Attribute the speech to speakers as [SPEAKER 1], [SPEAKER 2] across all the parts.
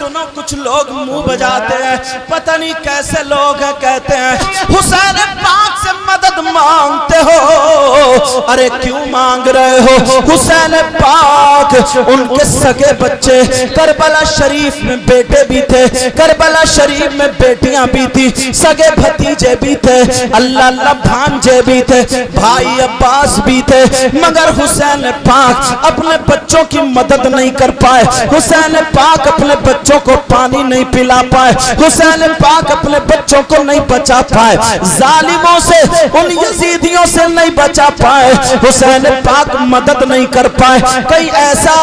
[SPEAKER 1] दोनों कुछ लोग मुंह बजाते हैं, पता नहीं कैसे लोग हैं, कहते हैं हुसैन पाक से मदद मांगते हो। अरे क्यों मांग रहे हो? हुसैन पाक उनके सगे बच्चे, करबला शरीफ में बेटे भी थे, करबला शरीफ में बेटियां भी थी, सगे भतीजे भी थे, अल्लाह अल्लाह भांजे भी थे, भाई अब्बास भी थे, मगर हुसैन पाक अपने बच्चों की मदद नहीं कर पाए। हुसैन पाक अपने बच्चों को पानी नहीं पिला पाए, हुसैन पाक अपने बच्चों को नहीं बचा पाए, जालिमों से उन यजीदियों से नहीं बचा पाए, हुसैन पाक मदद नहीं कर पाए। कई ऐसा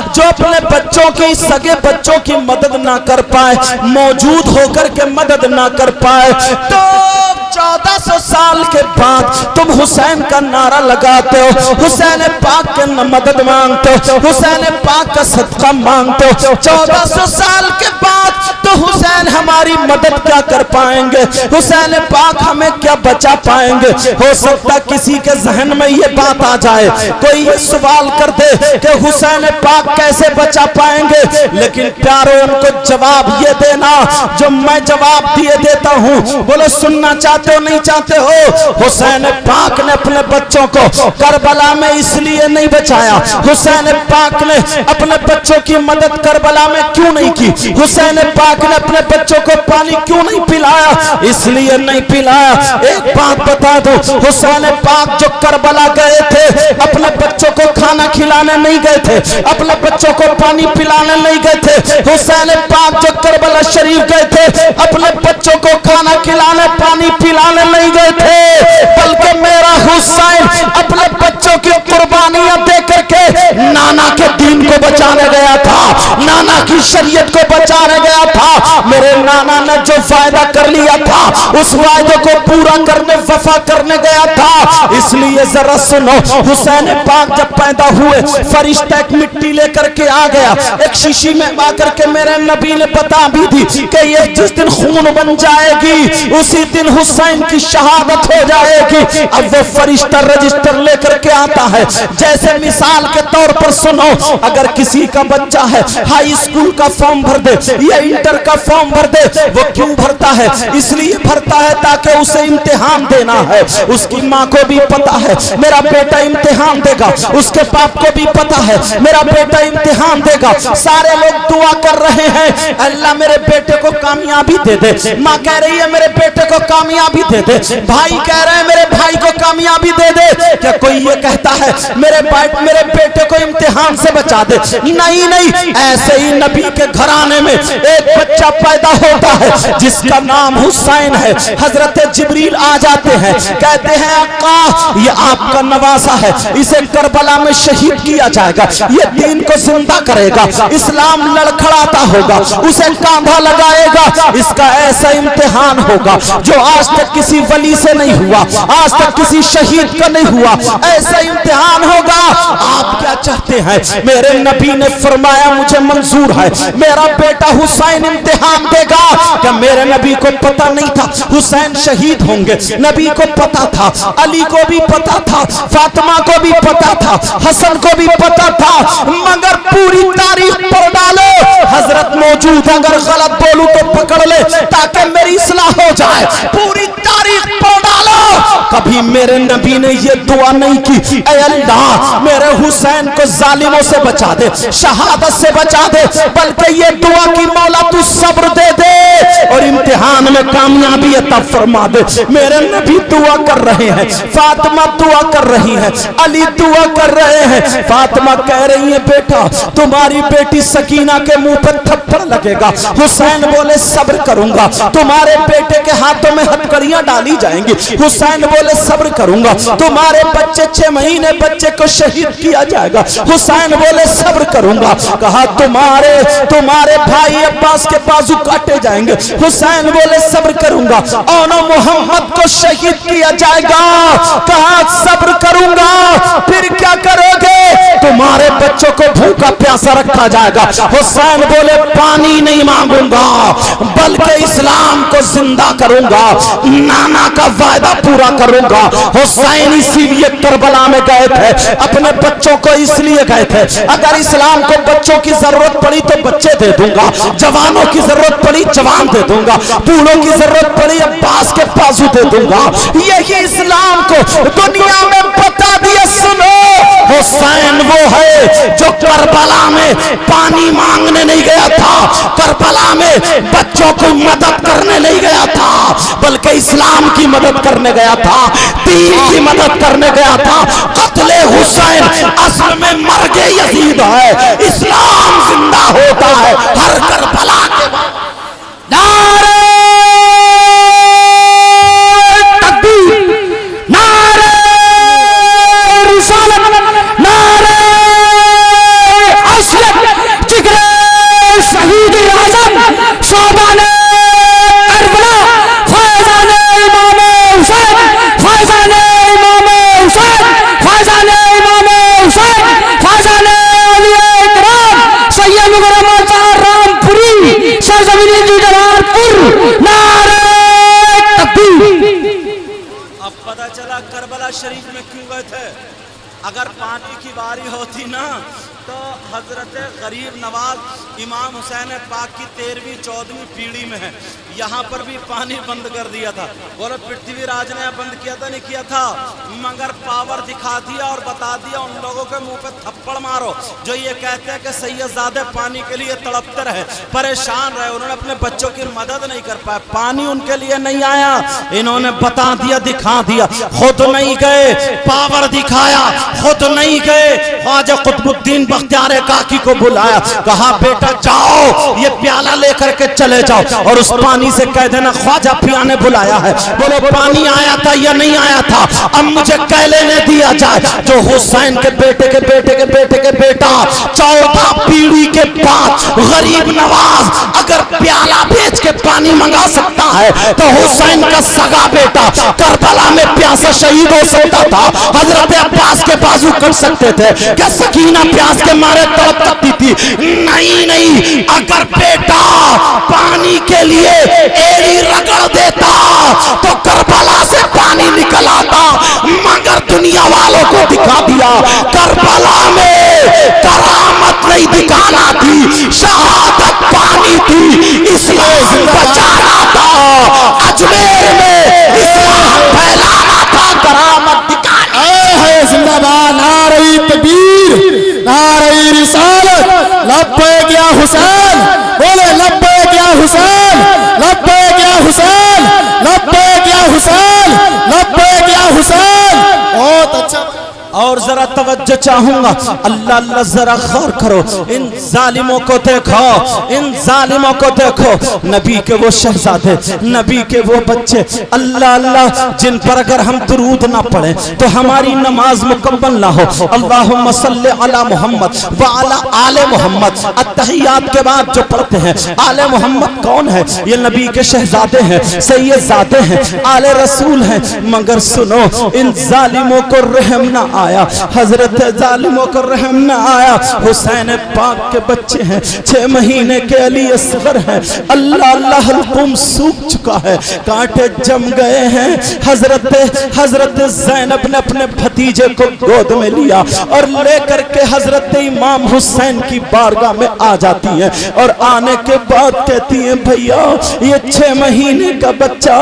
[SPEAKER 1] जो अपने बच्चों की, सगे बच्चों की मदद ना कर पाए, मौजूद होकर के मदद ना कर पाए, तो 1400 साल के बाद तुम हुसैन का नारा लगाते हो, हुसैन पाक के मदद मांगते हो, हुसैन पाक का सदका मांगते हो। 1400 साल के बाद तो हुसैन हमारी मदद क्या कर पाएंगे? हुसैन पाक हमें क्या बचा पाएंगे? हो सकता किसी के जहन में ये बात आ जाए, कोई ये सवाल कर दे कि हुसैन पाक कैसे बचा पाएंगे, लेकिन प्यारो उनको जवाब ये देना जो मैं जवाब दिए देता हूँ। बोलो सुनना चाहते हो नहीं चाहते हो? हुसैन पाक ने अपने बच्चों को करबला में इसलिए नहीं बचाया, हुसैन पाक ने अपने बच्चों की मदद करबला में क्यों नहीं की? हुसैन पाक ने अपने बच्चों को पानी क्यों नहीं पिलाया? इसलिए नहीं पिलाया। एक बात बता दो, हुसैन पाक जो करबला गए थे, अपने बच्चों को खाना खिलाने नहीं गए थे, अपने बच्चों को पानी पिलाने नहीं गए थे। हुसैन पाक जो करबला शरीफ गए थे, अपने बच्चों को खाना खिलाने, पानी पिलाने नहीं गए थे, बल्कि मेरा हुसैन अपने बच्चों की कुर्बानियां दे करके नाना के दीन को बचाने गया था, नाना की शरीयत को बचाने गया था। मेरे नाना ने जो वायदा कर लिया था, उस वायदे को पूरा करने, वफा करने गया था। इसलिए जरा सुनो, हुसैन पाक जब पैदा हुए, फरिश्ता एक मिट्टी लेकर के आ गया, एक शीशी में आकर के मेरे नबी ने बता भी दी कि ये जिस दिन खून बन जाएगी, उसी दिन हुसैन की शहादत हो जाएगी। अब वो फरिश्ता रजिस्टर लेकर के आता है। जैसे मिसाल के तौर पर सुनो, अगर किसी का बच्चा है, हाई स्कूल का फॉर्म भर दे या इंटर का फॉर्म भर दे, वो क्यों भरता है? इसलिए भरता है ताकि उसे इम्तिहान देना है। उसकी माँ को भी पता है मेरा बेटा इम्तिहान देगा, उसके बाप को भी पता है मेरा बेटा इम्तिहान देगा। सारे लोग दुआ कर रहे हैं, अल्लाह मेरे बेटे को कामयाबी दे दे, माँ कह रही है मेरे बेटे को कामयाबी दे दे, भाई कह रहे हैं मेरे भाई को कामयाबी दे दे। क्या कोई ये कहता है मेरे बेटे को इम्तिहान से बचा दे? नहीं नहीं, ऐसे ही नबी के घराने में एक बच्चा पैदा होता है जिसका नाम हुसैन है। हजरत जिब्रील आ जाते हैं, कहते हैं आका ये आपका नवासा है, इसे करबला में शहीद किया जाएगा, ये दीन को जिंदा करेगा, इस्लाम लड़खड़ाता होगा, उसे कांधा लगाएगा, इसका ऐसा इम्तिहान होगा जो आज तक किसी वली से नहीं हुआ, आज तक किसी शहीद का नहीं हुआ, ऐसा इम्तिहान होगा। आप क्या चाहते हैं? मेरे नबी ने फरमाया मुझे मंजूर है, मेरा बेटा हुसैन इम्तिहान देगा। क्या मेरे नबी को पता नहीं था हुसैन शहीद होंगे? नबी को पता था, अली को भी पता था, फातिमा को भी पता था, हसन को भी पता था, मगर पूरी तारीख पढ़ डालो, हजरत मौजूद, अगर गलत बोलूं तो पकड़ ले ताकि मेरी इस्लाह हो जाए। पूरी तारीख पढ़ डालो, कभी मेरे नबी ने ये दुआ नहीं की ऐ अल्लाह मेरे हुसैन को जालिमों से बचा दे, शहादत से बचा दे, बल्कि ये दुआ की मौला तू सब्र दे दे और इम्तिहान में कामयाबी अता फरमा दे। मेरे नबी दुआ कर रहे हैं, फातिमा दुआ कर रही है, अली दुआ कर रहे हैं। फातिमा कह रही है बेटा तुम्हारी बेटी सकीना के मुंह पर थप्पड़ लगेगा। हुसैन बोले सब्र करूंगा, तुम्हारे बेटे के हाथों में हथकड़ियां डाली जाएंगी। हुसैन बोले सब्र करूंगा, तुम्हारे बच्चे 6 महीने बच्चे को शहीद किया जाएगा। हुसैन बोले सब्र करूंगा। कहा तुम्हारे भाई अब्बास के बाजू काटे जाएंगे। हुसैन बोले सब्र करूंगा। और मोहम्मद को शहीद किया जाएगा। कहा सब्र करूंगा। फिर क्या करोगे? तुम्हारे बच्चों को भूखा प्यासा रखा जाएगा। हुसैन बोले पानी नहीं मांगूंगा, बल्कि इस्लाम को जिंदा करूंगा, नाना का वायदा पूरा करूंगा। हुसैन इसीलिए करबला में गए थे, अपने बच्चों को इसलिए गए थे, अगर इस्लाम को बच्चों की जरूरत पड़ी तो बच्चे दे दूंगा, जवानों की जरूरत पड़ी जवान दे दूंगा, बूढ़ों की जरूरत पड़ी अब्बास के बाजू दे दूंगा। यही इस्लाम को दुनिया में बता दिया। सुनो, हुसैन वो है जो करबला में पानी मांगने नहीं गया था, करबला में बच्चों को मदद करने नहीं गया था, बल्कि इस्लाम की मदद करने गया था, दीन की मदद करने गया था। कत्ले हुसैन असल में मर्गे यजीद है, इस्लाम जिंदा होता है हर करबला के बाद। नारे तकबीर, नारे रिसालत, नारे असलत, जिगरे शहीद आज़म, शोबाने करबला, फैज़ाने इमाम हुसैन, फैज़ाने इमाम हुसैन, फैज़ाने इमाम हुसैन, फैज़ाने औलिया इकराम, सैयद मुगरम रामपुरी, सरजमीनी जुजरानपुर, नारे तकबीर। अब पता चला करबला शरीफ में क्यों गए थे। अगर पानी की बारी होती ना तो हजरत गरीब नवाज इमाम हुसैन पाक की 13वीं 14वीं पीढ़ी में है, यहाँ पर भी पानी बंद कर दिया था। बोले पृथ्वीराज ने बंद किया था, नहीं किया था, मगर पावर दिखा दिया और बता दिया उन लोगों के मुंह पे थप्पड़ मारो जो ये कहते हैं कि सैयदजादे पानी के लिए तड़पते रहे, परेशान रहे, उन्होंने अपने बच्चों की मदद नहीं कर पाए, पानी उनके लिए नहीं आया। इन्होंने बता दिया, दिखा दिया, खुद नहीं गए, पावर दिखाया, खुद नहीं गए। ख्वाजा कुतुबुद्दीन बख्तियार काकी को बुलाया, कहा बेटा जाओ ये प्याला लेकर के चले जाओ और उस पानी से कह देना ख्वाजा पिया ने बुलाया है। बोलो पानी आया था या नहीं आया था? अब मुझे कह लेने दिया जाए। जो हुसैन के बेटे के बेटे के बेटे के बेटा 14 पीढ़ी के बाद गरीब नवाज अगर प्याला बेच के पानी मंगा सकता है तो हुसैन का सगा बेटा करबला में प्यासा शहीद हो सकता था, हजरत अब्बास के बाजू कट सकते थे। क्या सकीना प्यास के मारे तड़प सकती थी? नहीं नहीं, अगर बेटा पानी के लिए एड़ी रगड़ देता तो करबला से पानी निकल आता, मगर दुनिया वालों को दिखा दिया करबला में करामत नहीं दिखाना थी, शहादत पानी थी, इस्लाम बचाना था, अजमेर में इस्लाम फैलाना था, करामत दिखाना है। जिंदाबाद नारे तकबीर, नारे रिसालत, लब्बैक या हुसैन, बोले लब्बैक या हुसैन, लब्बैक या हुसैन, लब्बैक या हुसैन, लब्बैक या हुसैन। बहुत अच्छा। और जरा तवज्जो चाहूंगा, अल्लाह अल्लाह जरा गौर करो, इन जालिमों को देखो, इन जालिमों को देखो, नबी के वो शहजादे, नबी के वो बच्चे, अल्लाह अल्लाह जिन पर अगर हम दुरूद ना पढ़े तो हमारी नमाज मुकम्मल ना हो। अल्लाहुम्मा सल्ली अला मोहम्मद व अला आले मोहम्मद, अत्तहियात के बाद जो पढ़ते हैं आले मोहम्मद कौन है? ये नबी के शहजादे हैं, सैयदजादे हैं, आले रसूल हैं। मगर सुनो, इन जालिमों को रहम ना आया, हजरत जालिमों को रहम न आया। हुसैन पाक के बच्चे हैं, 6 महीने के अली असगर हैं, अल्लाह अल्लाह हल्कुम सूख चुका है, कांटे जम गए हैं। हजरत ज़ैनब ने अपने भतीजे को गोद में लिया और लेकर के हजरत इमाम हुसैन की बारगाह में आ जाती है और आने के बाद कहती है भैया ये 6 महीने का बच्चा,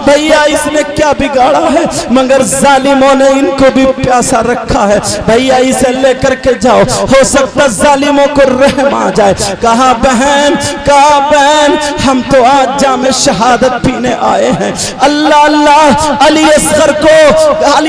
[SPEAKER 1] भैया इसने क्या बिगाड़ा है? मगर जालिमों ने इनको भी प्यासा रखा है, भैया इसे लेकर के जाओ, हो सकता जालिमों को रहम आ जाए। कहा बहन, कहा बहन हम तो आज जामे शहादत पीने आए हैं। अल्लाह अल्लाह, अली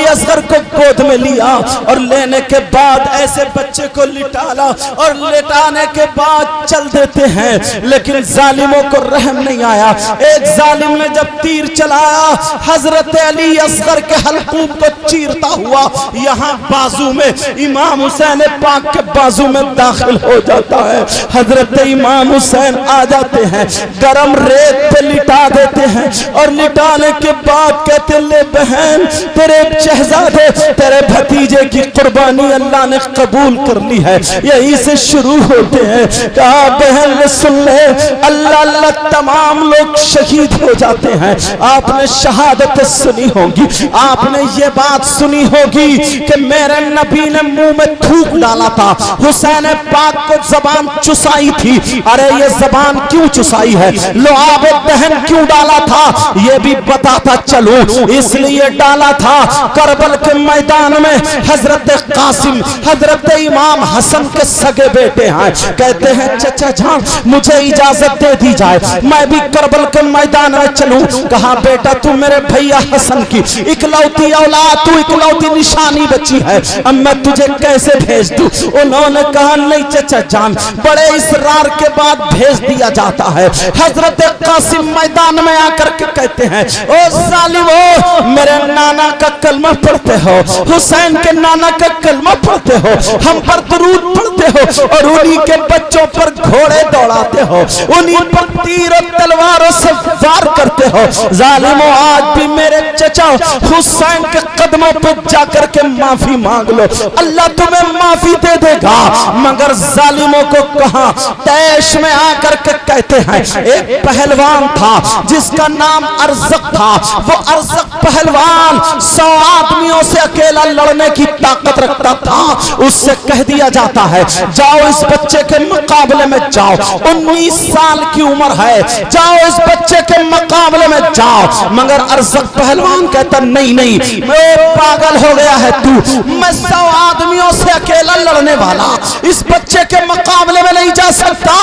[SPEAKER 1] असगर को गोद में लिया और लेने के बाद ऐसे बच्चे को लिटाला और लिटाने के बाद चल देते हैं, लेकिन जालिमों को रहम नहीं आया। एक जालिम ने जब तीर चलाया, हजरत अली असगर के हल्कूम को चीरता हुआ यहाँ बाजू में इमाम हुसैन पाक के बाजू में दाखिल हो जाता है। हजरत इमाम हुसैन आ जाते हैं, गरम रेत पे लिटा देते हैं और लिटाने के बाद कहते ले बहन तेरे शहजादे तेरे भतीजे की कुर्बानी अल्लाह ने कबूल कर ली है। यही से शुरू होते हैं। कहा बहन सुन ले, अल्लाह अल्लाह तमाम लोग शहीद हो जाते हैं। आपने शहादत सुनी होगी, आपने ये बात सुनी होगी कि मेरे नबी ने मुंह में थूक डाला था, हुसैन पाक को जबान चुसाई थी। अरे ये जबान क्यों चुसाई है, लुआब दहन क्यों डाला था, ये भी बताता चलूं। इसलिए डाला था करबल के मैदान में हजरत कासिम हजरत इमाम हसन के सगे बेटे हैं। कहते हैं चचा जान मुझे इजाजत दे दी जाए, मैं भी करबल के मैदान में चलूं। कहा बेटा तू मेरे भैया हसन की इकलौती औलाद, तू इकलौती निशानी बची है, अब मैं तुझे कैसे भेज दूं। उन्होंने कहा नहीं चचा जान, बड़े इसरार के बाद भेज दिया जाता है। हजरत कासिम मैदान में आकर के कहते हैं ओ जालिमो, मेरे नाना का कलमा पढ़ते हो, हुसैन के नाना का कलमा पढ़ते हो, हम पर दरूद पढ़ते हो और उन्हीं के बच्चों पर घोड़े दौड़ाते हो, उन्हीं पर तीर और तलवारों से वार करते हो। जालिमो आज भी मेरे चचा हुसैन के कदमों पर जाकर के माफी मांग लो, अल्लाह तुम्हें माफी दे देगा। मगर जालिमों को कहा तैश में आकर के कहते हैं एक पहलवान था जिसका नाम अरज़क था, वो अरज़क पहलवान 100 आदमियों से अकेला लड़ने की ताकत रखता था। उससे कह दिया जाता है जाओ इस बच्चे के मुकाबले में जाओ, 19 साल की उम्र है, जाओ इस बच्चे के मुकाबले में जाओ। मगर अरज़क पहलवान कहता नहीं नहीं, मैं पागल हो गया है तू, मैं 100 आदमियों से अकेला लड़ने वाला इस बच्चे के मुकाबले में नहीं जा सकता,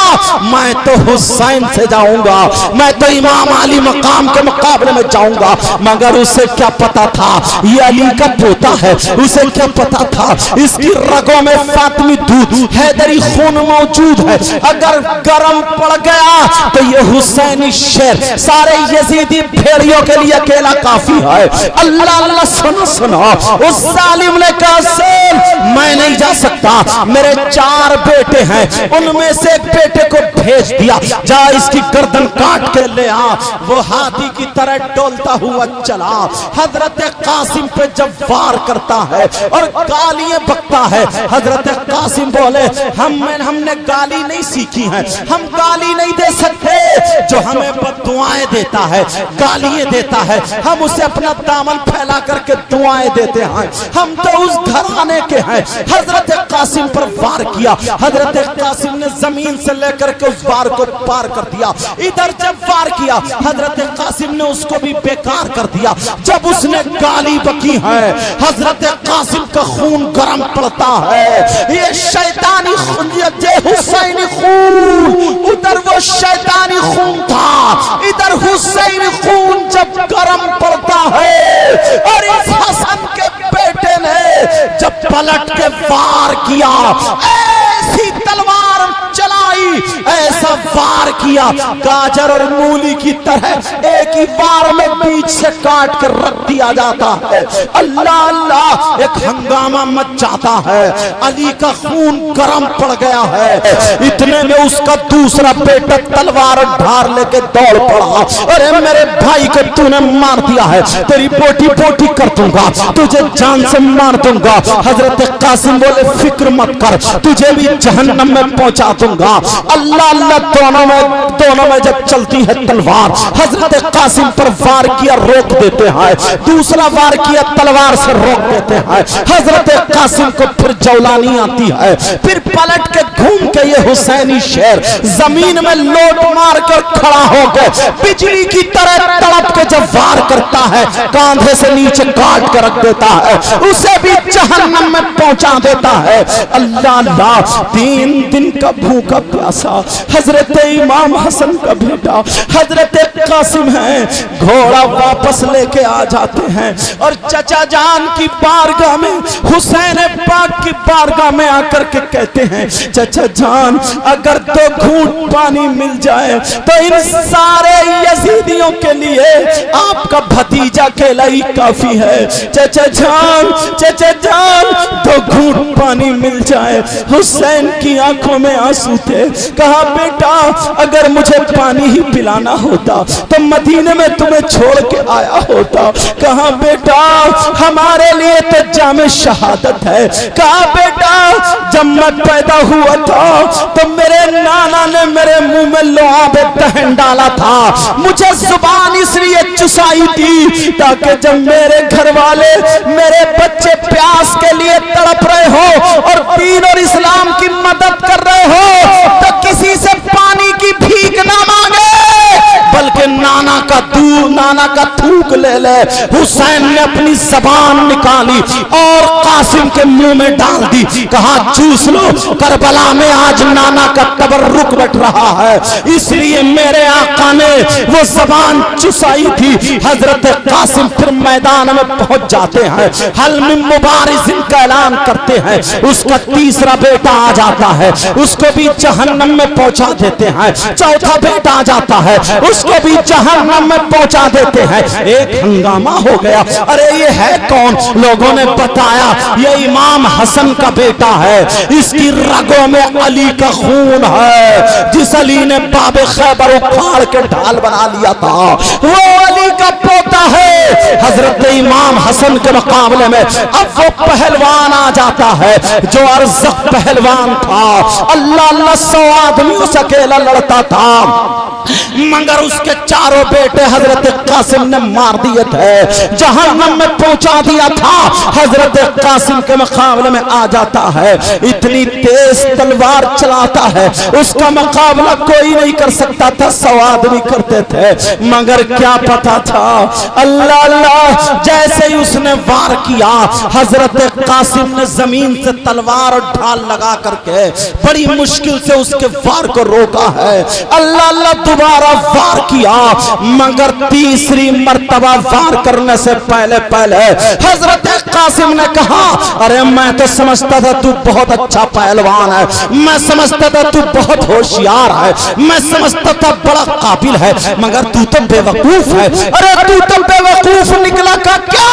[SPEAKER 1] मैं तो हुसैन से जाऊंगा, मैं तो इमाम अली मकाम के मुकाबले में जाऊंगा। मगर उसे क्या पता था ये अली का पोता है, उसे क्या पता था इसकी रगों में फातिमी दूध हैदरी खून मौजूद है, अगर गरम पड़ गया तो ये हुसैनी शेर सारे यजीदी भेड़ियों के लिए अकेला काफी है। अल्लाह अल्लाह सुनो सुनो, उस जालिम ने कहा मैं नहीं जा सकता, मेरे 4 बेटे हैं, उनमें से एक बेटे को भेज दिया, जा इसकी गर्दन काट के ले आ। वो हाथी की तरह डोलता हुआ चला, हजरत कासिम पे जब वार करता है और गालियां बकता है। हजरत कासिम बोले हमने गाली नहीं सीखी है, हम गाली नहीं दे सकते, जो हमें बद्दुआएं देता है गालियां देता है, हम उसे अपना दामन फैला करके दुआएं देते हैं, हम तो उस घराने के हैं। हजरत कासिम पर वार किया, हजरत कासिम ने जमीन से लेकर के उस वार को पार कर दिया। इधर जब वार किया हजरत कासिम ने उसको भी बेकार कर दिया। जब उसने गाली बकी है हजरत कासिम का खून गर्म पड़ता है, ये शैतानी खून, ये हुसैनी खून, उधर वो शैतानी खून था, इधर हुसैनी खून जब गर्म पड़ता है और इस हसन के बेटे ने जब पलट के वार किया, ऐसी तलवार चलाई, ऐसा वार किया गाजर और मूली की तरह एक ही बार में बीच से काट कर रख दिया जाता है। अल्लाह अल्लाह एक हंगामा मच जाता है, अली का खून गर्म पड़ गया है। इतने में उसका दूसरा बेटा तलवार ढार लेके दौड़ पड़ा, अरे मेरे भाई को तूने मार दिया है, तेरी बोटी बोटी कर दूंगा, तुझे जान से मार दूंगा। हजरत कासिम बोले फिक्र मत कर, तुझे भी जहन्नम में पहुंचा दूंगा। अल्लाह अल्लाह दोनों में जब चलती है तलवार, हजरत कासिम पर वार किया रोक देते हैं, दूसरा वार किया तलवार से रोक देते हैं। हजरत कासिम को फिर जौलानी आती है, फिर पलट के घूम के ये हुसैनी शेर जमीन में लोट मार कर खड़ा होकर बिजली की तरह तड़प के जब वार करता है, कांधे से नीचे काट कर रख देता है, उसे भी जहन्नम में पहुंचा देता है। अल्लाह अल्लाह 3 दिन का भूखा प्यासा हजरत इमाम हसन का बेटा हजरत कासिम है, घोड़ा वापस लेके आ जाते हैं और चचा जान की बारगाह में, हुसैन पाक की बारगाह में आकर के कहते हैं, चचा जान अगर 2 घूंट पानी मिल जाए तो इन सारे यजीदियों के लिए आपका भतीजा केला ही काफी है। चचा जान 2 घूंट पानी मिल जाए। हुसैन की आंखों में आंसू थे। कहा बेटा अगर मुझे पानी ही पिलाना होता तो मदीने में तुम्हें छोड़ के आया होता। कहा बेटा हमारे लिए तो जामे शहादत है। कहा बेटा जब मैं पैदा हुआ था तो मेरे नाना ने मेरे मुंह में लुआब दहन डाला था, मुझे जुबान इसलिए चुसाई थी ताकि जब मेरे घर वाले मेरे बच्चे प्यास के लिए तड़प रहे हो और दीन और इस्लाम की मदद कर रहे हो तो किसी से पानी की भीख ना मांगे बल्कि नाना का दूध, नाना का थूक ले ले। हुसैन ने अपनी जबान निकाली और कासिम के मुंह में डाल दी। कहा चूस लो, करबला में आज नाना का तबर्रुक बट रहा है, इसलिए मेरे आका ने वो जबान चुसाई थी। हजरत कासिम फिर मैदान में पहुंच जाते हैं, हल में मुबारिज़िन का ऐलान करते हैं। उसका तीसरा बेटा आ जाता है, उसको भी जहन्नम में पहुंचा देते हैं। चौथा बेटा आ जाता है, उसको भी जहन्नम में पहुंचा देते हैं। एक हंगामा हो गया, अरे ये है कौन? लोगों ने बताया ये इमाम हसन का बेटा है, इसकी रगों में अली का खून है। जिस अली ने बाबे खैबर उखाड़ के ढाल बना लिया था वो अली का पोता है। हजरत इमाम हसन के मुकाबले में अब वो पहलवान आ जाता है जो अरज़क़ पहलवान था। अल्लाह अल्लाह 100 आदमियों से अकेला लड़ता था, मगर उसके चारों बेटे हजरत कासिम ने मार दिए थे, जहन्नम में पहुंचा दिया था। हजरत कासिम के मुकाबले में आ जाता है, इतनी तेज तलवार चलाता है उसका मुकाबला कोई नहीं कर सकता था, 100 आदमी करते थे। मगर क्या पता था, अल्लाह अल्लाह जैसे ही उसने वार किया हजरत कासिम ने जमीन से तलवार और ढाल लगा करके बड़ी मुश्किल से उसके वार को रोका है। अल्लाह अल्लाह दोबारा वार किया, मगर तीसरी मर्तबा वार करने से पहले पहले हजरत कासिम ने कहा अरे मैं तो समझता था तू बहुत अच्छा पहलवान है, मैं समझता था तू बहुत होशियार है, मैं समझता था बड़ा काबिल है, मगर तू तो बेवकूफ है। अरे तू तो बेवकूफ निकला का क्या?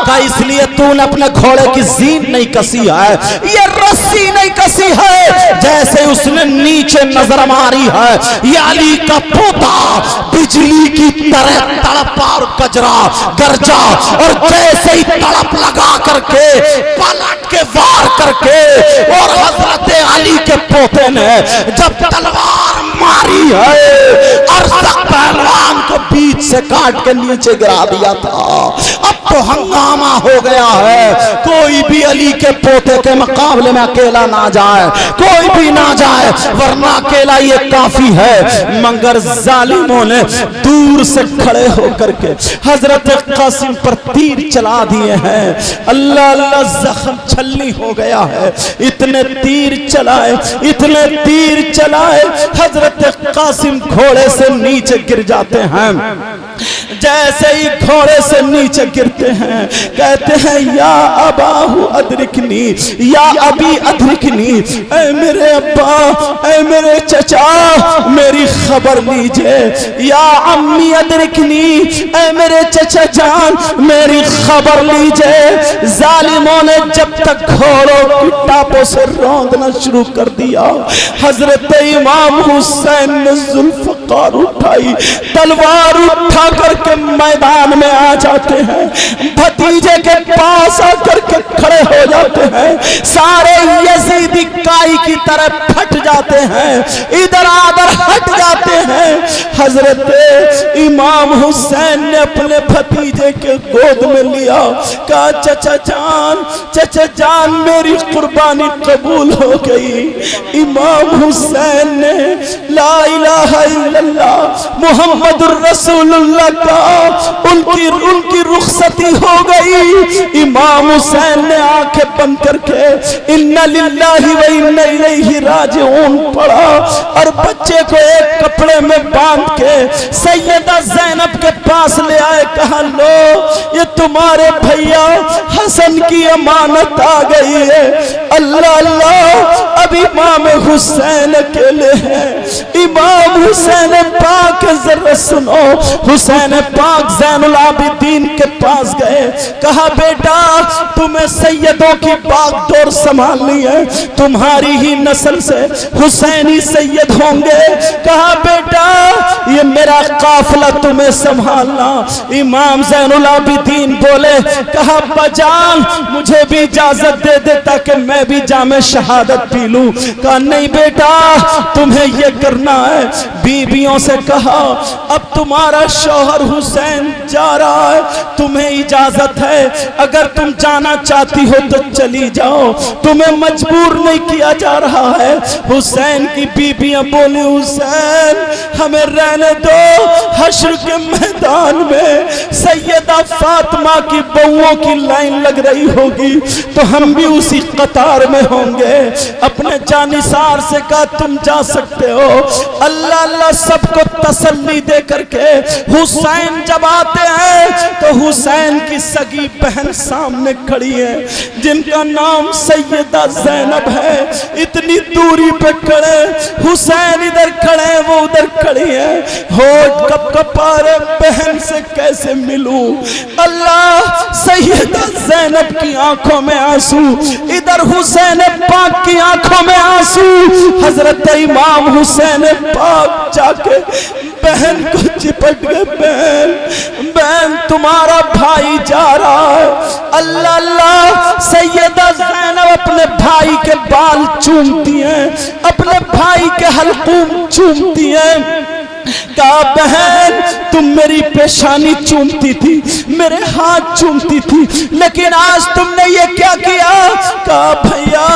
[SPEAKER 1] का इसलिए तूने अपने घोड़े की जीन नहीं कसी है, ये रस्सी नहीं कसी है। जैसे उसने नीचे नजर मारी है, ये अली का पोता बिजली की तरह तड़पा और गजरा गरजा और जैसे ही तड़प लगा करके पलट के वार करके और हजरत अली के पोते ने जब तलवार मारी है अरज़क़ पहलवान को बीच से काट के नीचे गिरा दिया था। अब तो हंगामा हो गया है, कोई भी अली के पोते के मुकाबले में अकेला ना जाए, कोई भी ना जाए, वरना अकेला ये काफी है। मगर जालिमों ने दूर से खड़े होकर के हजरत कासिम पर तीर चला दिए हैं। अल्लाह अल्लाह जख्म छलनी हो गया है, इतने तीर चलाए, इतने तीर चलाए, हजरत कासिम घोड़े से नीचे गिर जाते हैं। जैसे ही घोड़े से नीचे गिरते हैं कहते हैं या अबाहु अदरिकनी, या अबी अदरिकनी, ऐ मेरे अब्बा, ऐ मेरे चचा मेरी खबर लीजिए। या अम्मी अदरिकनी, ऐ मेरे चचा जान मेरी खबर लीजिए। जालिमों ने जब तक घोड़ों की टापों से रौंदना शुरू कर दिया, हजरत इमाम हुसैन ने जुल्फ़कार उठाई, तलवार उठा करके मैदान में आ जाते हैं, भतीजे के पास आकर के खड़े हो जाते हैं। सारे यजीदी काई की तरह फट जाते हैं, इधर आधर हट जाते हैं। हजरत इमाम हुसैन ने अपने भतीजे के गोद में लिया, कहा चचा जान मेरी कुर्बानी कबूल हो गई। इमाम हुसैन ने ला इलाहा इल्लल्लाह मुहम्मदुर रसूलुल्लाह का उनकी रुखसती हो गई। इमाम हुसैन ने आंखें बंद करके इन्ना लिल्लाहि व इन्ना इलैहि राजिऊन पढ़ा और बच्चे को एक कपड़े में बांध के सैयदा ज़ैनब के पास ले आए। कहा लो ये तुम्हारे भैया हसन की अमानत आ गई है। अल्लाह अल्लाह अब इमाम हुसैन अकेले हैं। इमाम हुसैन पाक जरा सुनो। हुसैन पाक ज़ैनुल आबिदीन के पास गए। कहा बेटा तुम्हें सैयदों की बागडोर संभालनी है, तुम्हारी ही नस्ल से हुसैनी सैयद होंगे। कहा बेटा ये मेरा काफिला तुम्हें संभालना। इमाम ज़ैनुल आबिदीन बोले। कहा बजान मुझे भी इजाजत दे दे ताकि मैं भी जामे शहादत पी लूं। कहा नहीं बेटा तुम्हें ये करना है। बीबियों से कहा अब तुम्हारा शौहर हुसैन जा रहा है, तुम्हें इजाजत है, अगर तुम जाना चाहती हो तो चली जाओ, तुम्हें मजबूर नहीं किया जा रहा है। हुसैन की बीबियां बोली हुसैन हमें रहने दो, हश्र के मैदान में सैयदा फातिमा की बहुओं की लाइन लग रही होगी तो हम भी उसी कतार में होंगे। अपने जानिसार से कहा तुम जा सकते हो। अल्लाह अल्लाह सबको तसल्ली दे करके हुसैन जब आते हैं तो हुसैन की सगी बहन सामने खड़ी है जिनका नाम सैयदा ज़ैनब है। इतनी दूरी पे खड़े, हुसैन इधर खड़े वो उधर खड़ी है। होठ कपकपा रहे, बहन से कैसे मिलूं। अल्लाह सैयदा ज़ैनब की आंखों में आंसू, इधर हुसैन पाक की आंखों में आंसू। हजरत इमाम हुसैन पाक जाके बहन को चिपट गए। बहन तुम्हारा भाई जा रहा है। अल्लाह अल्लाह सैयदा ज़ैनब अपने भाई के बाल चूमती हैं, अपने भाई के हल्कूम चूमती हैं। कहा बहन तुम मेरी पेशानी चूमती थी, मेरे हाथ चूमती थी, लेकिन आज तुमने ये क्या किया। कहा भैया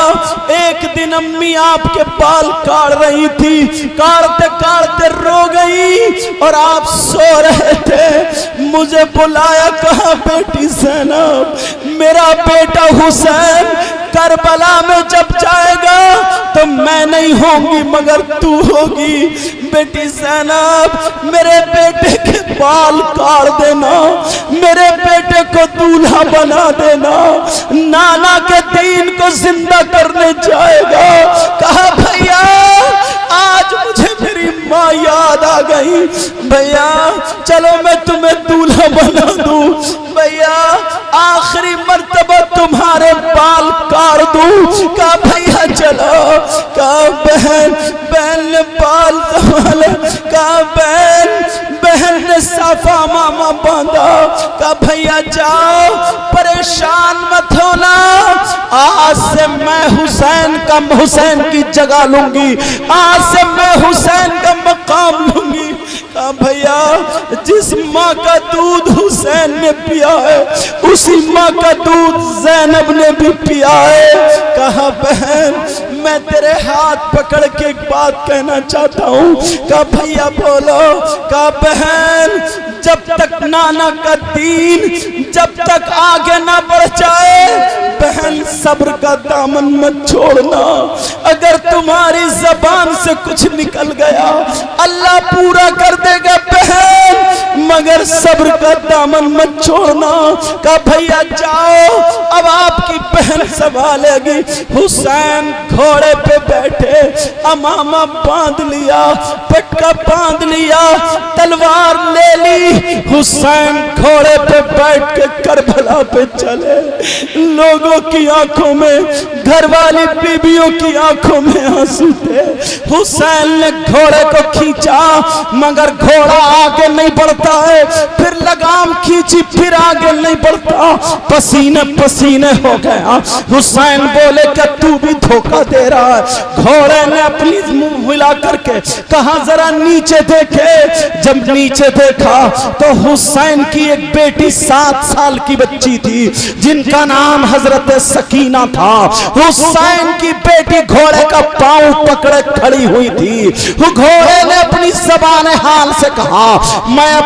[SPEAKER 1] एक दिन अम्मी आपके बाल काट रही थी, काटते काटते रो गई और आप सो रहे थे, मुझे बुलाया। कहा बेटी ज़ैनब मेरा बेटा हुसैन करबला में जब जाएगा तो मैं नहीं होंगी मगर तू होगी। बेटी ज़ैनब मेरे बेटे के बाल काट देना, मेरे बेटे को दूल्हा बना देना, नाना के दीन को जिंदा करने जाएगा। कहा भैया आज मुझे मेरी माँ याद आ गई, भैया चलो मैं तुम्हें दूल्हा बना दूं, भैया आखिरी मर्तबा तुम्हारे बाल काट दूं। कहा भैया चलो। कहा बहन ने बाल संभाले। कहा बहन ने साफा मामा बांधा। कहा भैया जाओ परेशान मत होना, आज से मैं हुसैन की जगह लूंगी, आज से मैं हुसैन का मकाम लूंगी। कहा भैया जिस माँ का दूध हुसैन ने पिया है उसी माँ का दूध ज़ैनब ने भी पिया है। कहा बहन मैं तेरे हाथ पकड़ के एक बात कहना चाहता हूँ। कहा भैया बोलो। कहा बहन जब तक नाना का दीन जब तक आगे ना बढ़ जाए बहन सब्र का दामन मत छोड़ना। अगर तुम्हारी जबान से कुछ निकल गया अल्लाह पूरा कर देगा बहन, मगर सब्र का दामन मत छोड़ना। कहा भैया जाओ अब आपकी बहन संभालेगी। हुसैन घोड़े पे बैठे, अमामा बांध लिया, पटका बांध लिया, तलवार ले ली। हुसैन घोड़े पे बैठ के करबला पे चले। लोगों की आंखों में, घर वाली बीबियों की आंखों में आंसू थे। हुसैन ने घोड़े को खींचा मगर घोड़ा आगे नहीं बढ़ता है, फिर लगाम खींची फिर आगे नहीं बढ़ता, पसीने पसीने हो गया। हुसैन बोले क्या तू भी धोखा दे रहा है। घोड़े ने अपनी मुंह हिला करके कहा जरा नीचे देखे। जब नीचे देखा तो हुसैन की एक बेटी 7 साल की बच्ची थी जिनका नाम हजरत सकीना था। हुसैन की बेटी घोड़े का पांव पकड़े खड़ी हुई थी। घोड़े ने अपनी ज़बान हाल से कहा, मैं